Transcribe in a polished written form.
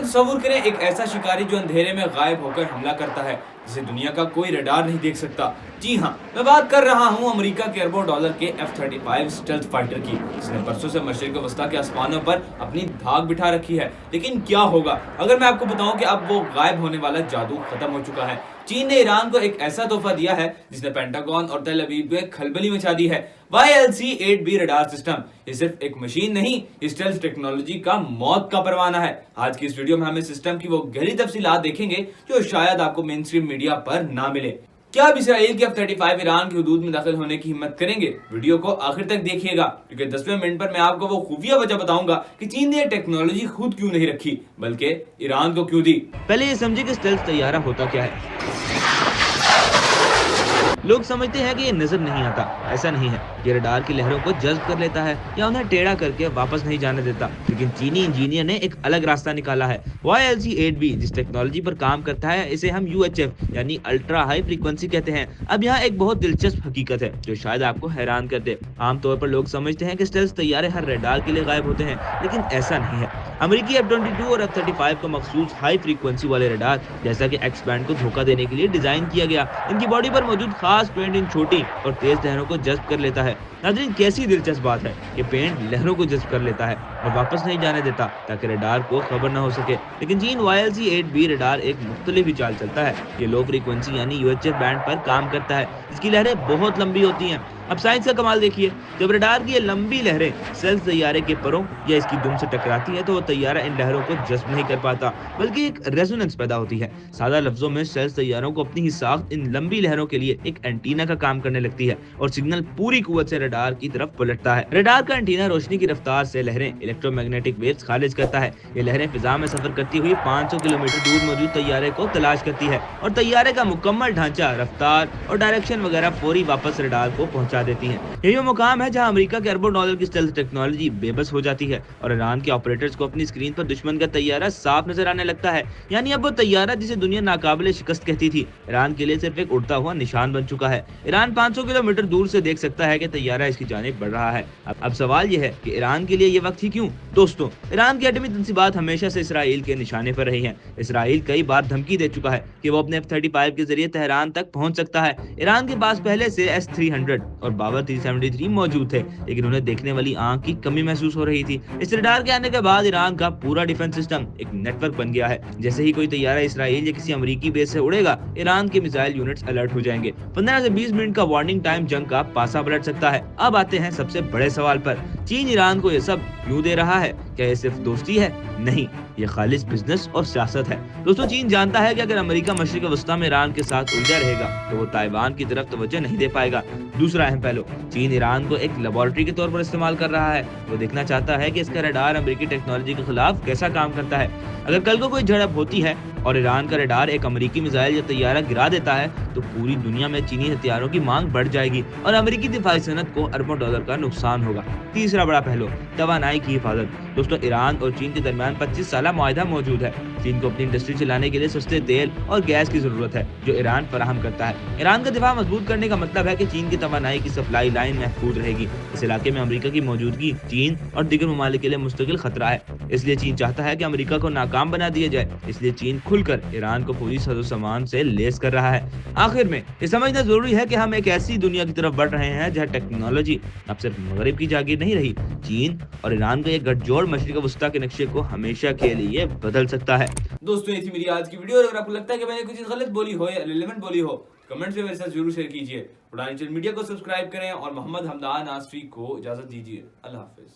तस्वुर करें एक ऐसा शिकारी जो अंधेरे में गायब होकर हमला करता है, जिसे दुनिया का कोई रडार नहीं देख सकता। जी हाँ, मैं बात कर रहा हूँ अमेरिका के अरबों डॉलर के F-35 स्टेल्थ फाइटर की, जिसने बरसों से मशरिक वस्ता के आसमानों पर अपनी धाक बिठा रखी है। लेकिन क्या होगा अगर मैं आपको बताऊं कि अब वो गायब होने वाला जादू खत्म हो चुका है। चीन ने ईरान को एक ऐसा तोहफा दिया है जिसने पेंटागन और तेल अवीव में खलबली मचा दी है। YLC-8B रडार सिस्टम ये सिर्फ एक मशीन नहीं, स्टेल्थ टेक्नोलॉजी का मौत का परवाना है। आज की इस वीडियो में हम इस सिस्टम की वो गहरी तफसीलात देखेंगे जो शायद आपको मेन स्ट्रीम मीडिया पर ना मिले। क्या अब इसराइल के F-35 ईरान की हुदूद में दाखिल होने की हिम्मत करेंगे? वीडियो को आखिर तक देखिएगा, क्योंकि 10वें मिनट पर मैं आपको वो खुफिया वजह बताऊंगा कि चीन ने टेक्नोलॉजी खुद क्यों नहीं रखी बल्कि ईरान को क्यों दी। पहले ये समझे कि स्टेल्थ तैयारा होता क्या है। लोग समझते हैं कि ये नजर नहीं आता, ऐसा नहीं है। ये रडार की लहरों को जज्ब कर लेता है या उन्हें टेढ़ा करके वापस नहीं जाने देता। लेकिन चीनी इंजीनियर ने एक अलग रास्ता निकाला है। YLC-8B जिस टेक्नोलॉजी पर काम करता है, इसे हम UHF यानी अल्ट्रा हाई फ्रीक्वेंसी कहते हैं। अब यहाँ एक बहुत दिलचस्प हकीकत है जो शायद आपको हैरान कर दे। आमतौर पर लोग समझते हैं कि स्टेल्थ तैयारे हर रडार के लिए गायब होते हैं, लेकिन ऐसा नहीं है। अमेरिकी F-22 और F-35 को मखसूस हाई फ्रीक्वेंसी वाले रडार जैसा कि एक्स बैंड को धोखा देने के लिए डिजाइन किया गया। इनकी बॉडी पर मौजूद खास पेंट इन छोटी और तेज लहरों को जज्ब कर लेता है। नाज़रीन, कैसी दिलचस्प बात है। ये पेंट लहरों को जज्ब कर लेता है और वापस नहीं जाने देता ताकि रडार को खबर न हो सके। लेकिन चीन YLC-8B रडार एक मुख्तलिफ ही चाल चलता है। ये लो फ्रीक्वेंसी यानी UHF बैंड पर काम करता है, जिसकी लहरें बहुत लंबी होती हैं। अब साइंस का कमाल देखिए, जब रडार की ये लंबी लहरें सेल्स तैयारे के परों या इसकी दुम से टकराती है तो वो तैयारा इन लहरों को जज्ब नहीं कर पाता, बल्कि एक रेजोनेंस पैदा होती है। सादा लफ्जों में सेल्स तैयारों को अपनी ही साख्त इन लंबी लहरों के लिए एक एंटीना का काम करने लगती है और सिग्नल पूरी कुव्वत से रडार की तरफ पलटता है। रडार का एंटीना रोशनी की रफ्तार से लहरें इलेक्ट्रोमैग्नेटिक वेव्स खारिज करता है। ये लहरें फिजा में सफर करती हुई 500 किलोमीटर दूर मौजूद तैयारे को तलाश करती है और तैयारे का मुकम्मल ढांचा, रफ्तार और डायरेक्शन वगैरह फौरी वापस रडार को पहुंचा देती है। यही वो मुकाम है जहां अमेरिका के अरबों डॉलर की स्टेल्थ टेक्नोलॉजी बेबस हो जाती है और ईरान के ऑपरेटर्स को अपनी स्क्रीन पर दुश्मन का तैयारा साफ नजर आने लगता है। यानी अब वो तैयारा जिसे दुनिया नाकाबिले शिकस्त कहती थी, ईरान के लिए सिर्फ एक उड़ता हुआ निशान बन चुका है। ईरान 500 किलोमीटर दूर से देख सकता है कि तैयारा इसकी जानिब बढ़ रहा है। अब सवाल यह है कि ईरान के लिए ये वक्त ही क्यों? दोस्तों, ईरान की एटमी तंसीबात हमेशा से इसराइल के निशाने पर रही है। इसराइल कई बार धमकी दे चुका है कि वो अपने F-35 के जरिए तेहरान तक पहुंच सकता है। ईरान के पास पहले से S-300 और बाबर 373 मौजूद थे, लेकिन उन्हें देखने वाली आंख की कमी महसूस हो रही थी। इस रडार के आने के बाद ईरान का पूरा डिफेंस सिस्टम एक नेटवर्क बन गया है। जैसे ही कोई तैयारा इसराइल या किसी अमेरिकी बेस से उड़ेगा, ईरान के मिसाइल यूनिट्स अलर्ट हो जाएंगे। 15 से 20 मिनट का वार्निंग टाइम जंग का पासा पलट सकता है। अब आते हैं सबसे बड़े सवाल पर, चीन ईरान को ये सब क्यों दे रहा है? क्या ये सिर्फ दोस्ती है? नहीं, ये खालिस बिजनेस और सियासत है। दोस्तों, चीन जानता है कि अगर अमेरिका मशरिक वस्ता में ईरान के साथ उलझा रहेगा तो वो ताइवान की तरफ तवज्जो नहीं दे पाएगा। दूसरा अहम पहलू, चीन ईरान को एक लेबोरेटरी के तौर पर इस्तेमाल कर रहा है। वो देखना चाहता है कि इसका रडार अमेरिकी टेक्नोलॉजी के खिलाफ कैसा काम करता है। अगर कल को कोई झड़प होती है और ईरान का रडार एक अमेरिकी मिसाइल या तैयारा गिरा देता है तो पूरी दुनिया में चीनी हथियारों की मांग बढ़ जाएगी और अमेरिकी दिफाई सनत को अरबों डॉलर का नुकसान होगा। तीसरा बड़ा पहलू, तवानाई की हिफाजत। दोस्तों, ईरान और चीन के दरमियान 25 साल मुआहदा मौजूद है। चीन को अपनी इंडस्ट्री चलाने के लिए सस्ते तेल और गैस की जरूरत है जो ईरान फराहम करता है। ईरान का दिफा मजबूत करने का मतलब है कि चीन की तवानाई की सप्लाई लाइन महफूज रहेगी। इस इलाके में अमेरिका की मौजूदगी चीन और दीगर ममालिक के लिए मुस्तकिल खतरा है। इसलिए चीन चाहता है कि अमेरिका को नाकाम बना दिया जाए। इसलिए चीन खुलकर ईरान को पूरी साजो सामान से लेस कर रहा है। आखिर में ये समझना जरूरी है कि हम एक ऐसी दुनिया की तरफ बढ़ रहे हैं जहाँ टेक्नोलॉजी अब सिर्फ मगरिब की जागीर नहीं रही। चीन और ईरान का ये गठजोड़ मशरिक वस्ता के नक्शे को हमेशा के लिए बदल सकता है। दोस्तों, ये थी मेरी आज की वीडियो। और अगर आपको लगता है कि मैंने कुछ चीज गलत बोली हो या इररिलेवेंट बोली हो, कमेंट्स में मेरे साथ जरूर शेयर कीजिए। उड़ान चैनल मीडिया को सब्सक्राइब करें और मोहम्मद हमदान आसफी को इजाजत दीजिए। अल्लाह हाफिज।